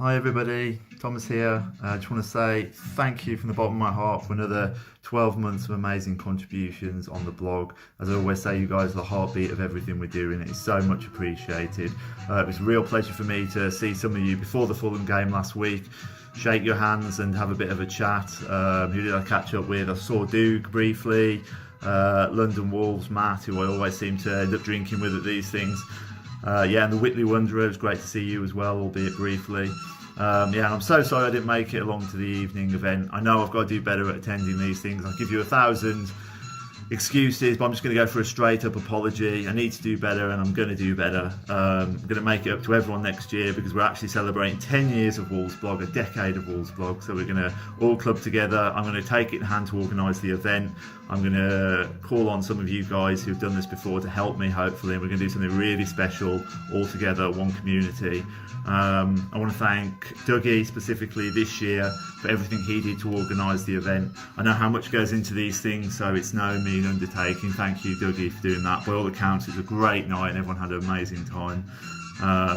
Hi everybody, Thomas here. I just want to say thank you from the bottom of my heart for another 12 months of amazing contributions on the blog. As I always say, you guys are the heartbeat of everything we're doing. It's so much appreciated. It was a real pleasure for me to see some of you before the Fulham game last week, shake your hands and have a bit of a chat. Who did I catch up with? I saw Dougie briefly, London Wolves, Matt, who I always seem to end up drinking with at these things. Yeah, and the Whitley Wanderer, it was great to see you as well, albeit briefly. Yeah, and I'm so sorry I didn't make it along to the evening event. I know I've got to do better at attending these things. I'll give you 1,000 excuses, but I'm just going to go for a straight up apology. I need to do better and I'm going to do better. I'm going to make it up to everyone next year because we're actually celebrating 10 years of Wolves Blog, a decade of Wolves Blog. So we're going to all club together. I'm going to take it in hand to organise the event. I'm going to call on some of you guys who've done this before to help me, hopefully, and we're going to do something really special all together, one community. I want to thank Dougie specifically this year for everything he did to organise the event. I know how much goes into these things, so it's no mean undertaking. Thank you, Dougie, for doing that. By all accounts, it was a great night and everyone had an amazing time.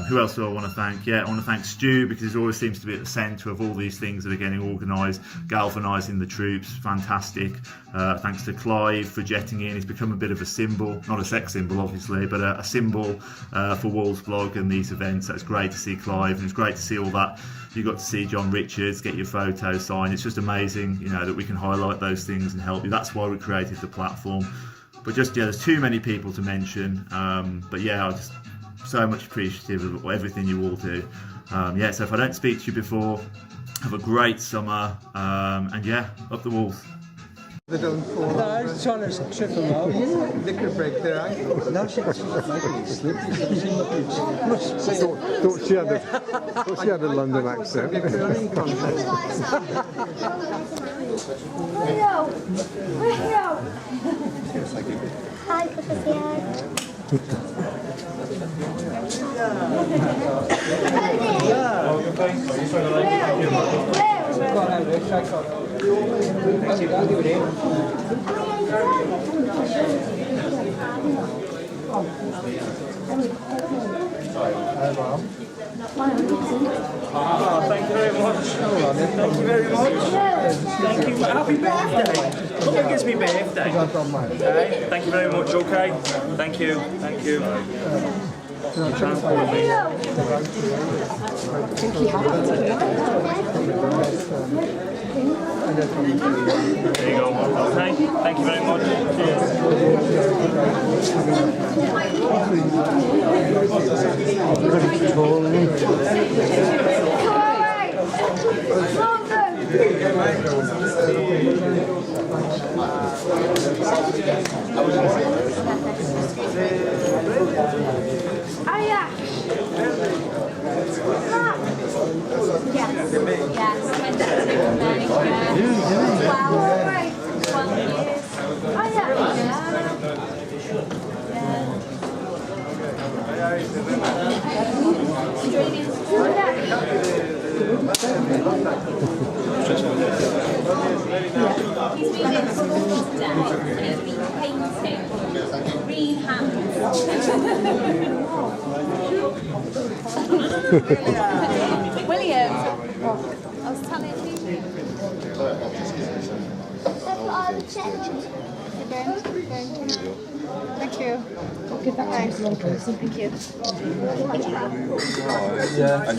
Who else do I want to thank? Yeah, I want to thank Stu because he always seems to be at the centre of all these things that are getting organised, galvanising the troops. Fantastic. Thanks to Clive for jetting in. He's become a bit of a symbol, not a sex symbol obviously, but a symbol for Wolves Blog and these events. So it's great to see Clive, and it's great to see all that. You got to see John Richards, get your photo signed. It's just amazing, you know, that we can highlight those things and help you. That's why we created the platform. But just, yeah, there's too many people to mention. But yeah, I just so much appreciative of everything you all do. Yeah, so if I don't speak to you before, have a great summer, and yeah, up the Wolves. They don't fall. No, I was trying to trip them up. They could break their ankles. No, she was making slippery. Thought she had a London accent. Hi, Patricia. Thank you very much. Thank you very much. Thank you. Happy birthday. I think it's my birthday. Okay. Thank you very much. Okay. Thank you. Thank you. Transport me. There you go. Okay. Thank you very much. William, I was telling you. Thank you. Give that nice. Thank you. Yeah. And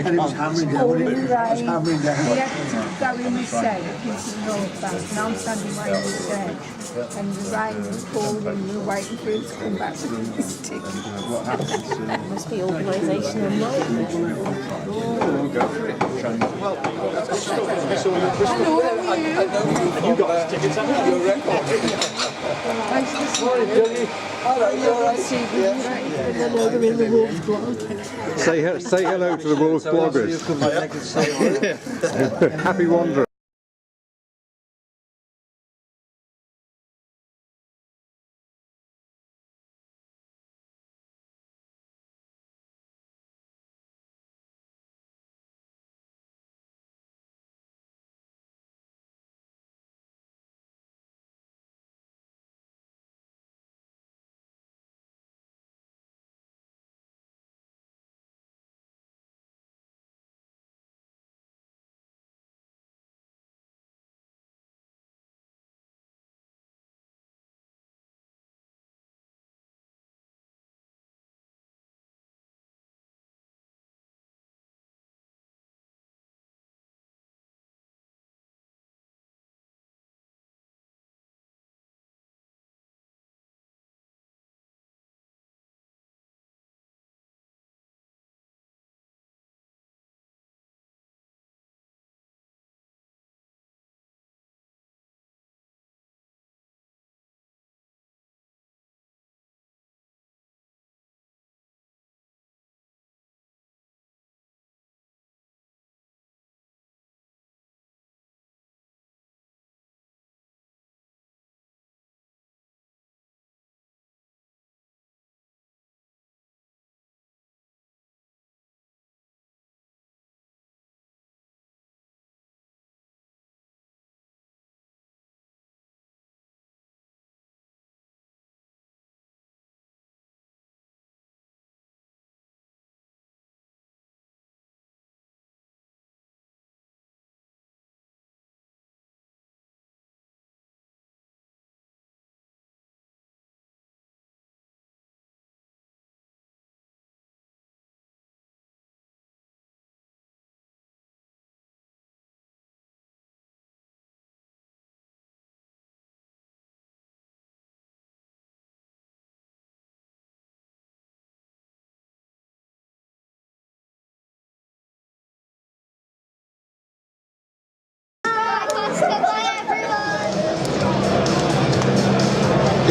it was hammering down. It was hammering down. He had to go in the shed into the north bank, and I'm standing waiting in the shed. And the rain was pouring, and we were waiting for him to come back with his ticket. What happens? Must be organisation and We'll go for it. Well, You got tickets, haven't you? Your record. Say hello to the Wolves bloggers. Happy wandering.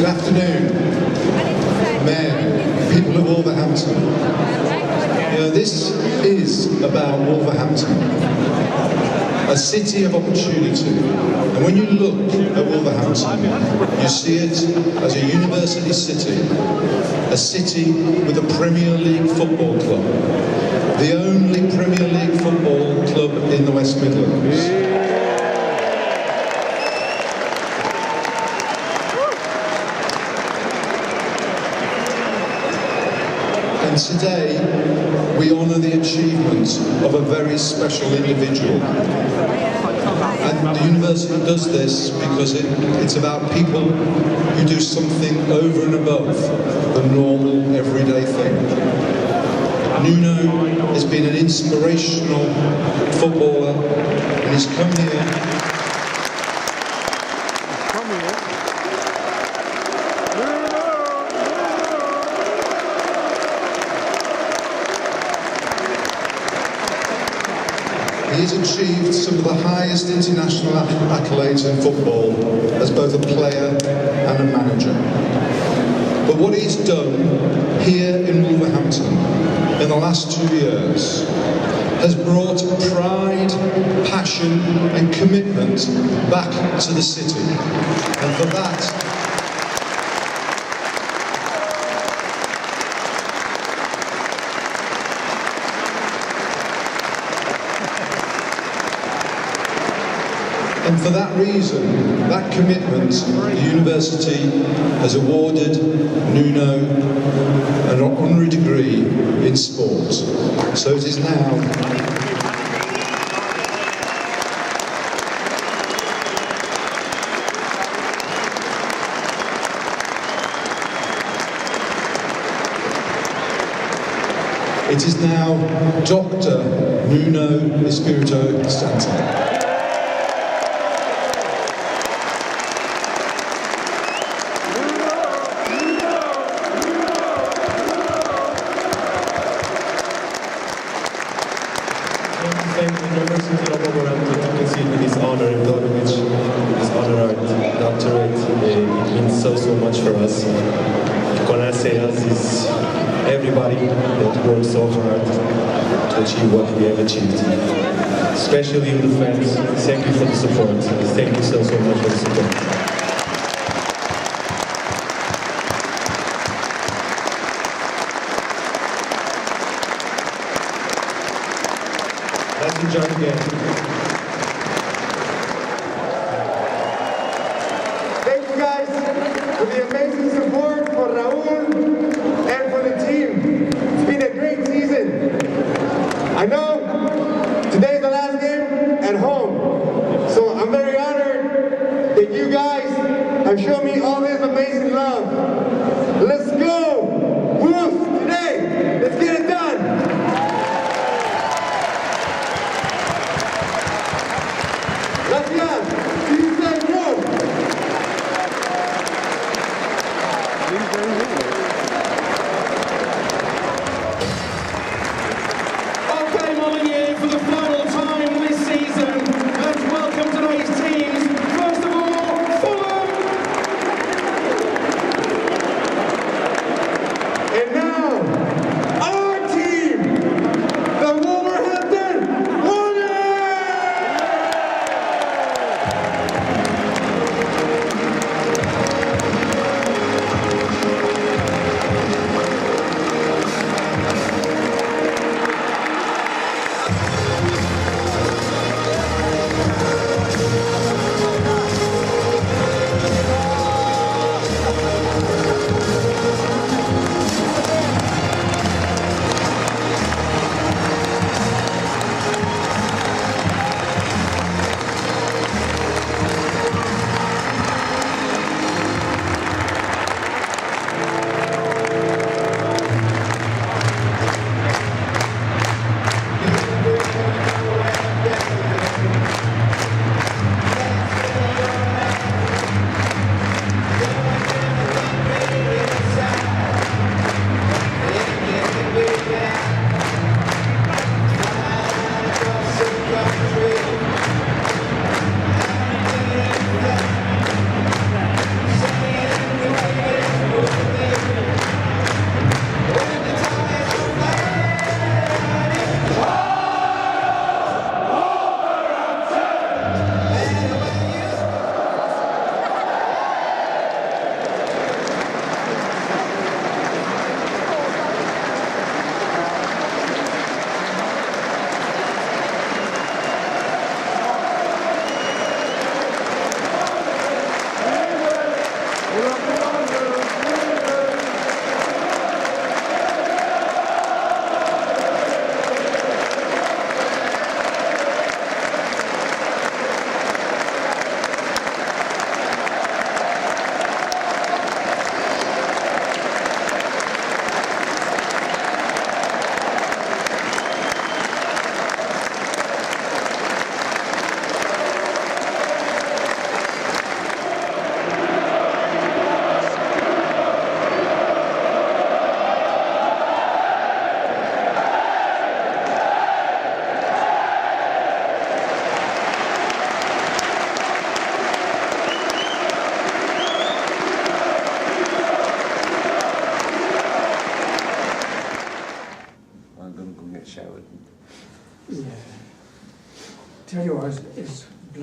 Good afternoon, Mayor, people of Wolverhampton. This is about Wolverhampton, a city of opportunity. And when you look at Wolverhampton, you see it as a university city, a city with a Premier League football club, the only Premier League football club in the West Midlands. And today, we honour the achievement of a very special individual. And the university does this because it's about people who do something over and above the normal, everyday thing. Nuno has been an inspirational footballer and he's come here He's achieved some of the highest international accolades in football as both a player and a manager. But what he's done here in Wolverhampton in the last 2 years has brought pride, passion and commitment back to the city. And for that, and for that reason, that commitment, the university has awarded Nuno an honorary degree in sport. So it is now Dr. Nuno Espirito Santo. Thank the University of Wolverhampton to consider this honor and which this honor doctorate. It means so much for us. Conhecer us is everybody that works so hard to achieve what we have achieved. Especially the fans. Thank you for the support. Thank you so much for the support. Let's enjoy the game. Thank you guys for the amazing support for Raul and for the team. It's been a great season. I know today's the last game at home, so I'm very honored that you guys have shown me all this amazing love. Let's go! Wolves today! Let's get it done! Okay, Molyneux, for the final time this season, let's welcome today's teams. First of all, Fulham! And now, our team, the Wolverhampton Wanderers!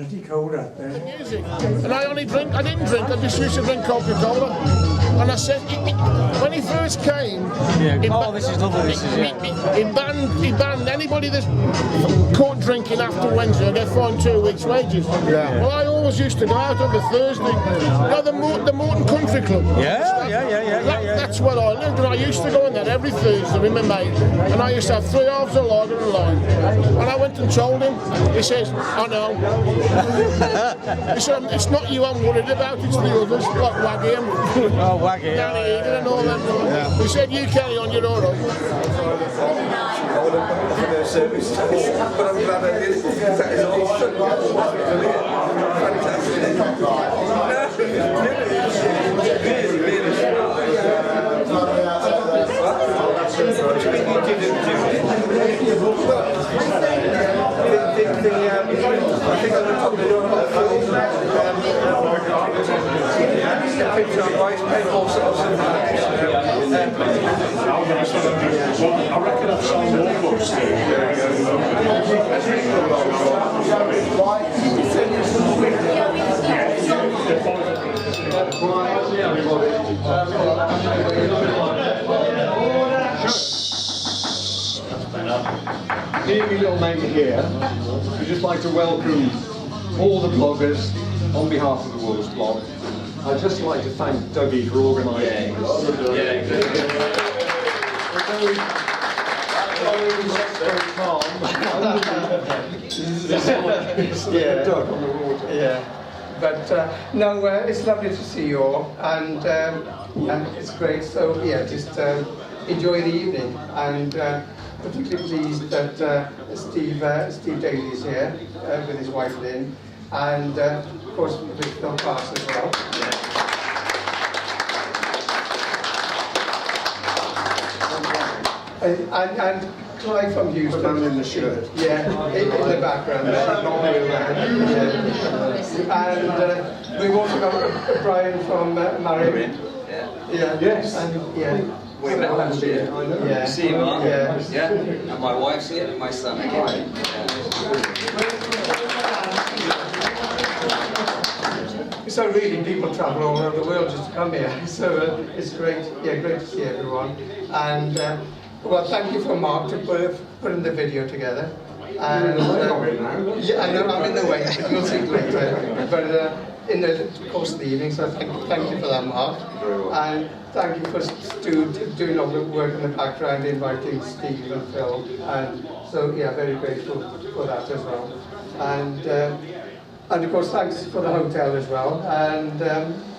Mighty cold up there. Music. And I didn't drink, I just used to drink Coca-Cola. And I said, when he first came, this is lovely, this is, he banned anybody that's caught drinking after Wednesday, they fined 2 weeks' wages. Yeah. Well, I always used to go out on the Thursday. You know, the Morton Country Club? Yeah. That's what I lived, and I used to go in there every Thursday with my mate, and I used to have 3 halves of lager and lime. And I went and told him, he says, I know. He said, it's not you I'm worried about, it's the others, like Waggy and Waggy. Danny Egan and all them. He said, you carry on, you're all right. I would have gone for their service, but I'm glad I did. That is all. I think I'm top of the door about the picture on Rice, paintball sort of something. I reckon I've sold more books Me and my little mate here, we'd just like to welcome all the bloggers on behalf of the Wolves blog. I'd just like to thank Dougie for organising But no, it's lovely to see you all, and it's great. So yeah, just enjoy the evening, and particularly pleased that Steve Daley is here with his wife Lynn, and of course with Phil Pass as well. And Clive from Houston. I'm in the shirt. Yeah, in the background. And we've also got Brian from Marion. Yeah. Yes. And we met last year. Yeah. See you, Mark. Yeah. And my wife's here and my son again. So really, people travel all over the world just to come here. So it's great. Yeah, great to see everyone. And well, thank you for Mark to putting the video together. And yeah, I know I'm in the way, but you'll see it later. But in the course of the evening, so thank you for that, Mark. And thank you for doing all the work in the background, inviting Steve and Phil. And so yeah, very grateful for that as well. And of course, thanks for the hotel as well. And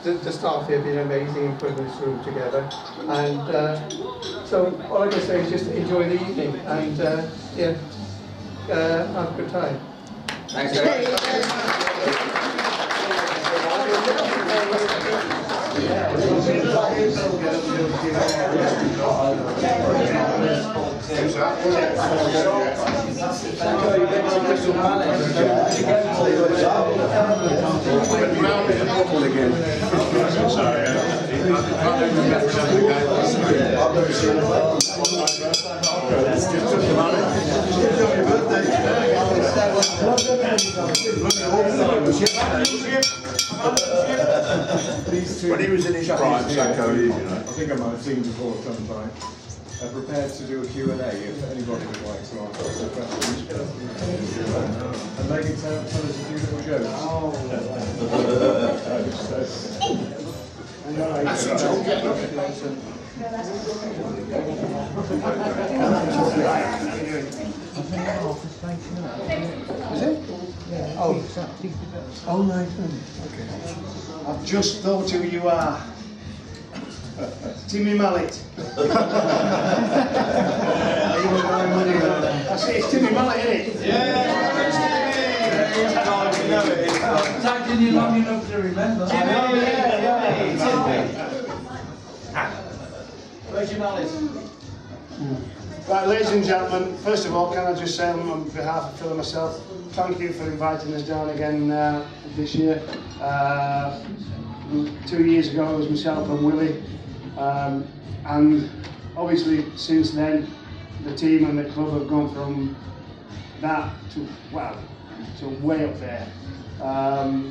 the staff here have been amazing in putting this room together. And so all I can say is just enjoy the evening and yeah, have a good time. Thanks, guys. When he was in his prime, Sacco, you know. I think I might have seen before sometime. I'm prepared to do a Q&A if anybody would like to ask us a question. And maybe tell us a few little jokes. Is it? Oh, nice. Okay. I've just thought who you are. Timmy Mallet. That's it, it's Timmy Mallet, isn't it? It's taking you long enough to remember. Where's your mallet? Right, ladies and gentlemen, first of all, can I just say on behalf of Phil and myself, thank you for inviting us down again this year. 2 years ago it was myself and Willie, and obviously since then the team and the club have gone from that to, wow, to way up there.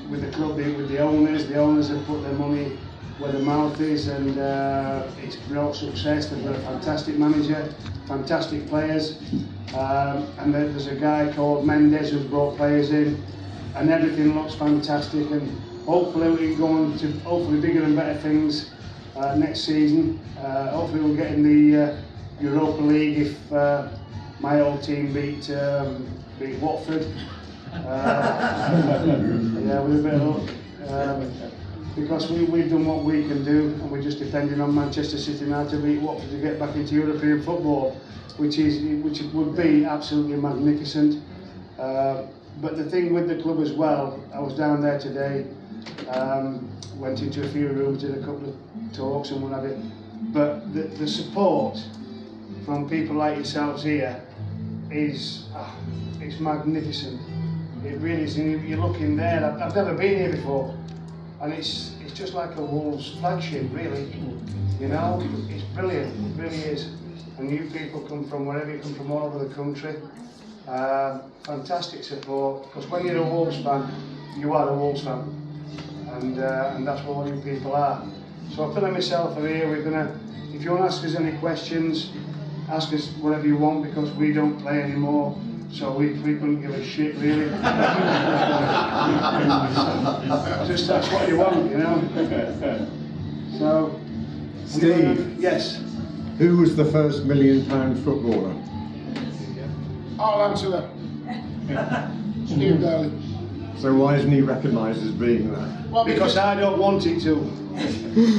with the club, with the owners. The owners have put their money where the mouth is, and it's brought success. They've got a fantastic manager, fantastic players, and there's a guy called Mendes who's brought players in, and everything looks fantastic. And hopefully we can go on to hopefully bigger and better things next season. Hopefully we'll get in the Europa League if my old team beat Watford. Yeah, with a bit of luck. Because we've done what we can do, and we're just depending on Manchester City now to beat Watford to get back into European football, which would be absolutely magnificent. But the thing with the club as well, I was down there today, went into a few rooms, did a couple of talks and what have you. But the support from people like yourselves here is it's magnificent. It really is. And you look in there. I've never been here before. And it's just like a Wolves flagship, really. You know, it's brilliant, it really is. And you people come from wherever you come from, all over the country. Fantastic support, because when you're a Wolves fan, you are a Wolves fan. And that's what all you people are. So Phil and myself are here. We're gonna, if you want to ask us any questions, ask us whatever you want, because we don't play anymore. So we couldn't give a shit, really. Just that's what you want, you know. So, Steve. Yes. Who was the first £1 million footballer? I'll answer that. Steve Daley. So why isn't he recognised as being that? Well, because I don't want it to,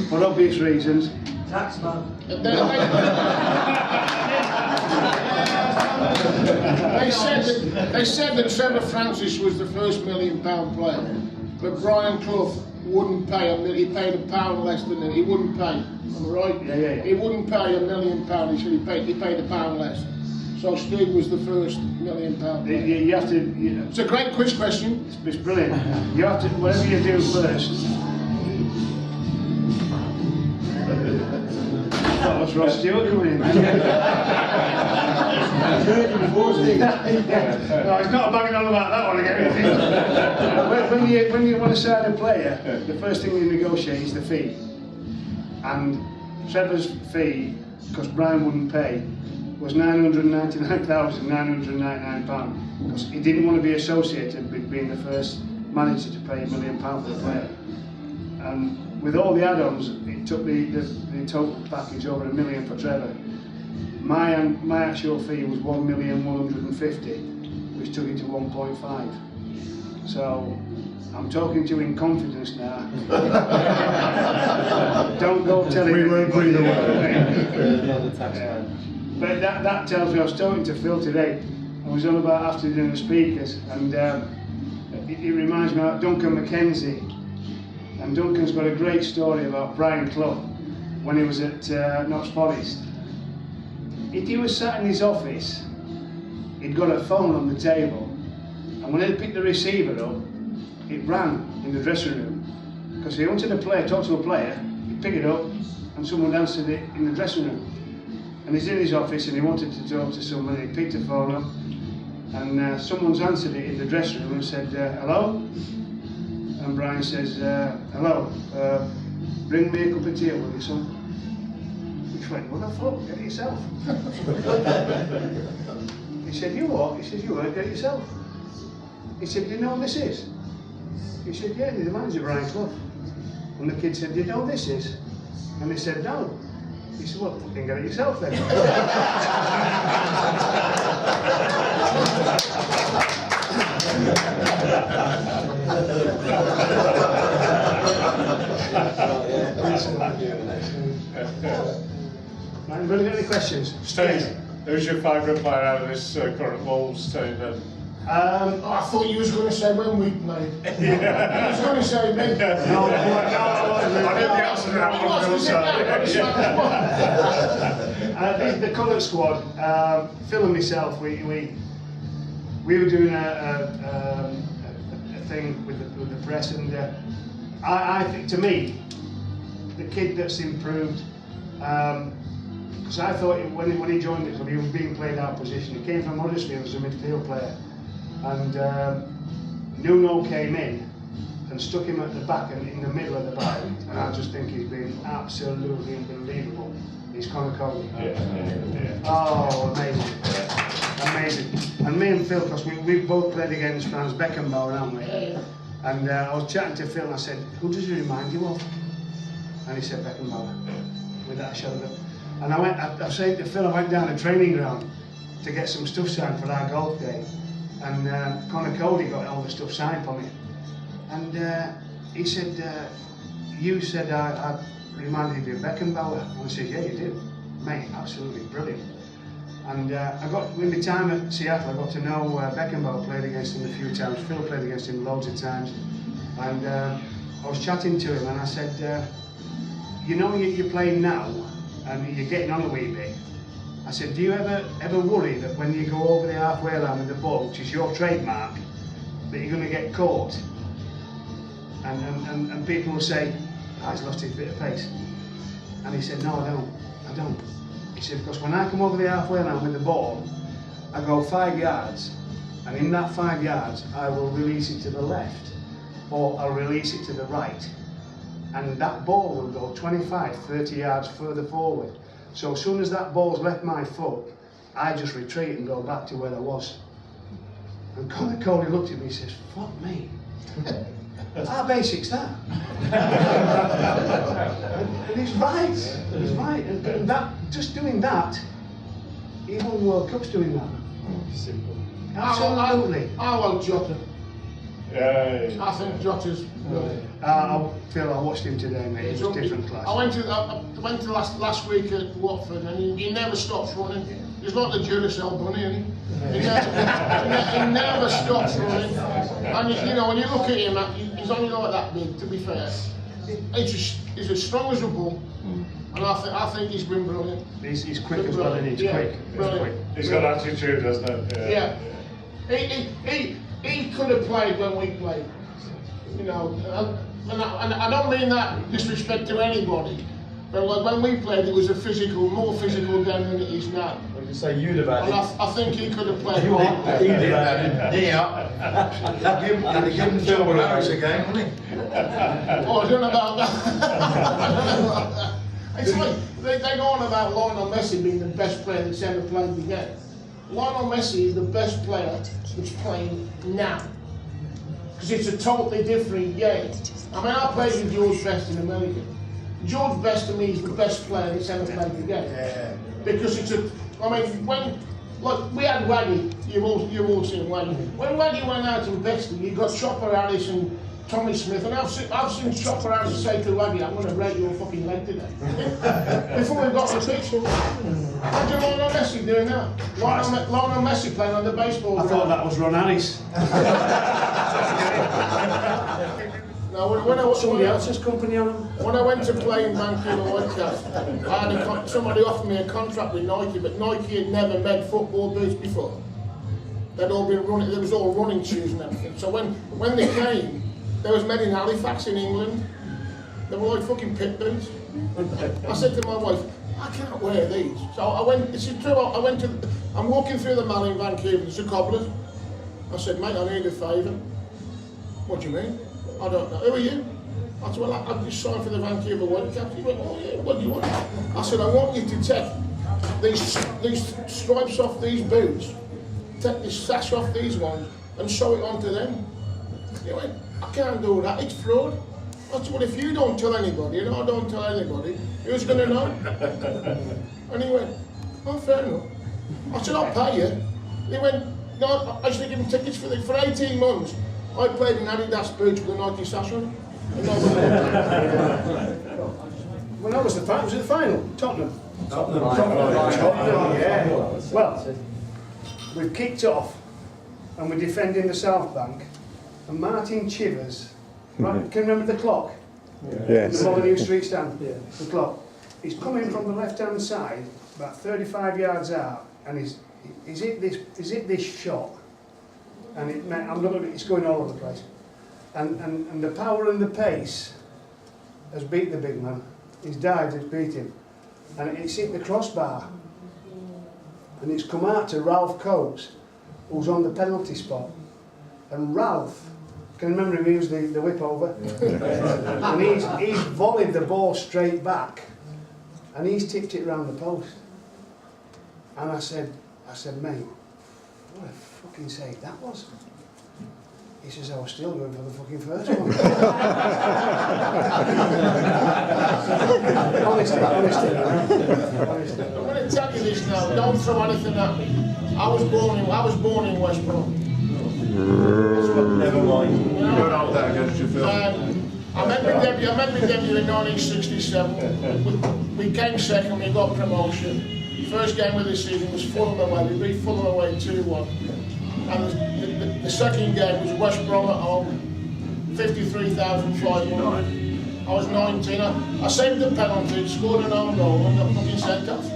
for obvious reasons. Taxman. They said that Trevor Francis was the first £1 million player, but Brian Clough wouldn't pay him. He paid £1 less than him. He wouldn't pay. Am I right? Yeah. He wouldn't pay £1 million. He said he paid £1 less. So Steve was the first £1 million player. You have to. It's a great quiz question. It's brilliant. You have to, whatever you do first. That was Ross Stewart coming in. No, he's not banging on about that one again. When you want to sign a player, the first thing you negotiate is the fee. And Trevor's fee, because Brian wouldn't pay, was £999,999, because he didn't want to be associated with being the first manager to pay £1 million for the player. And with all the add-ons, it took the total package over £1 million for Trevor. My actual fee was £1,150,000, which took it to 1.5. So I'm talking to you in confidence now. Don't go telling me. We won't breathe away. But that tells me. I was talking to Phil today. I was on about after doing the speakers, and it reminds me of Duncan McKenzie. And Duncan's got a great story about Brian Clough when he was at Notts Forest. If he was sat in his office, he'd got a phone on the table, and when he'd pick the receiver up, it rang in the dressing room. Because he wanted a player, talk to a player, he'd pick it up, and someone answered it in the dressing room. And he's in his office and he wanted to talk to someone, he picked the phone up, and someone's answered it in the dressing room and said, hello? And Brian says, hello, bring me a cup of tea, will you, son? Which went, what the fuck, get it yourself. He said, you what? He said, you won't get it yourself. He said, do you know what this is? He said, yeah, the manager, Brian Clough. And the kid said, do you know what this is? And he said, no. He said, well, fucking get it yourself then. Anybody got any questions? Steve, who's your favourite player out of this current Wolves team then? I thought you was going to say when we played. I was going to say me. No, I knew the answer to that one. The colour squad, Phil and myself, we were doing a thing with the press, and I think, to me, the kid that's improved, because I thought when he joined the club, he was being played out of position. He came from Huddersfield as a midfield player, and Nuno came in and stuck him at the back and in the middle of the back, and I just think he's been absolutely unbelievable. He's Conor Cody. Oh, amazing. Amazing. And me and Phil, because we've both played against Franz Beckenbauer, haven't we? And I was chatting to Phil and I said, who does he remind you of? And he said Beckenbauer, without a shadow of a doubt. And I was saying to Phil, I went down the training ground to get some stuff signed for our golf day. And Conor Cody got all the stuff signed for me. And he said, you said I reminded you of Beckenbauer. And I said, yeah, you do. Mate, absolutely brilliant. And in my time at Seattle, I got to know Beckenbauer, played against him a few times. Phil played against him loads of times. And I was chatting to him and I said, you know you're playing now and you're getting on a wee bit. I said, do you ever worry that when you go over the halfway line with the ball, which is your trademark, that you're going to get caught? And people will say, oh, he's lost his bit of pace. And he said, no, I don't. He said, because when I come over the halfway line with the ball, I go 5 yards, and in that 5 yards, I will release it to the left, or I'll release it to the right. And that ball will go 25, 30 yards further forward. So as soon as that ball's left my foot, I just retreat and go back to where I was. And Conor Cody looked at me and says, fuck me. Our basic's that. And he's right. He's right. And that, just doing that, he won World Cups doing that. Simple. Absolutely. I want Jota. Yeah. I think Jota's brilliant. Phil, I watched him today, mate. It was different class. I went to last week at Watford, and he never stops running. He's like the Duracell bunny, isn't he? He never stops running. And you know, when you look at him, he's only like that big, to be fair. He's as strong as a bull, and I think he's been brilliant. He's quick as well, and he's quick. He's got attitude, doesn't he? Yeah. He could have played when we played. You know, and I don't mean that disrespect to anybody, but like when we played, it was a more physical game than it is now. What did you say you'd have had? And I think he could have played. You'd have had He'd give him Phil Harris again, wouldn't he? Oh, I don't know about that. It's like they go on about Lionel Messi being the best player that's ever played the game. Lionel Messi is the best player that's playing now. Because it's a totally different game. I mean, I played with George Best in America. George Best to me is the best player that's ever played the game. Yeah. Because it's we had Waggy, you've all seen Waggy. When Waggy went out and bested, you got Chopper Harris and Tommy Smith, and I've seen Chopper Harris say to Waggy, I'm going to break your fucking leg today. Before we got the pitch. Imagine Lionel Messi doing that. Lionel Messi playing on the baseball ground. I thought that was Ron Harris. Somebody else's company on him. When I went to play in Vancouver Whitecaps, I had somebody offered me a contract with Nike, but Nike had never made football boots before. They'd all been running, there was all running shoes and everything. So when they came, they was made in Halifax in England. They were like fucking pit boots. I said to my wife, I can't wear these. So I went, this is true, I'm walking through the mall in Vancouver, there's a cobbler's. I said, mate, I need a favour. What do you mean? I don't know. Who are you? I said, well, I just signed for the Vancouver Whitecaps. He went, oh yeah, what do you want? I said, I want you to take these stripes off these boots, take this sash off these ones, and sew it onto them. He went, I can't do that, it's fraud. I said, well, if you don't tell anybody, and I don't tell anybody, who's going to know? And he went, oh, fair enough. I said, I'll pay you. He went, no, I used to give him tickets for 18 months. I played in Adidas boots with a Nike sash on. Well, that was the final. Was it the final? Tottenham. Tottenham, yeah. Well, we've kicked off and we're defending the South Bank. And Martin Chivers, right, can you remember the clock? Yes. The Molyneux Street stand, the clock. He's coming from the left-hand side, about 35 yards out, and he's hit this shot. And I'm looking at it, it's going all over the place. And the power and the pace has beat the big man. His dive has beat him. And it's hit the crossbar. And it's come out to Ralph Coates, who's on the penalty spot. And Ralph can remember him, he was the whip over. And he's volleyed the ball straight back and he's tipped it round the post. And I said, mate, what a fucking save that was. He says, I was still going for the fucking first one. Honestly. I'm going to tell you this now, don't throw anything at me. I was born in West Brom. Never mind. You know, You don't hold that against your film. I made my debut in 1967. We came second, we got promotion. First game of the season was Fulham away. We beat Fulham away 2-1. And the second game was West Brom at home, 53,500. I was 19. I saved the penalty, scored an own goal, and got fucking sent off.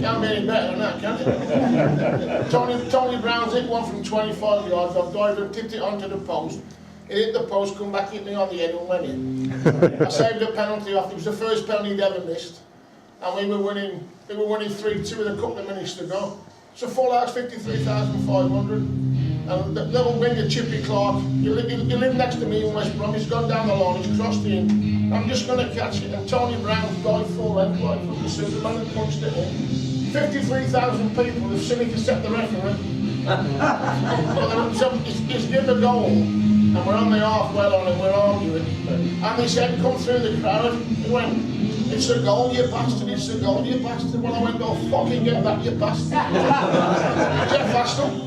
Can't be any better than that, can it? Tony Brown's hit one from 25 yards. I've dived and tipped it onto the post. It hit the post, come back, hit me on the head and went in. I saved the penalty off. It was the first penalty he'd ever missed. And we were winning 3-2 with a couple of minutes to go. So Fallout's 53,500. And the little winger, Chippy Clark, he lived next to me in West Brom. He's gone down the line, he's crossed in. I'm just going to catch it. And Tony Brown's died full length like fucking Superman and punched it in. 53,000 people have seen it to set the record. So he's given a goal. And we're on the half well on it, we're arguing. And they said, come through the crowd. He went, it's a goal, you bastard, it's a goal, you bastard. Well, I went, oh, fucking get that, you bastard. Jeff Aston.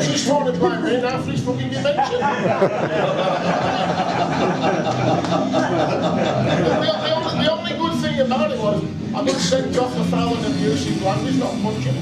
She's trying to blame me now for his fucking dementia. The only good thing about it was I got sent off for foul and abusive language, not punching.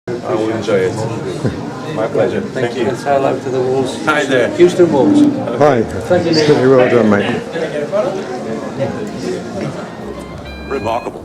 I will enjoy it. My pleasure. Thank you. Say hello to the Wolves. Hi there. Houston Wolves. Hi. Thank you, Nick. Very well done, mate. Remarkable.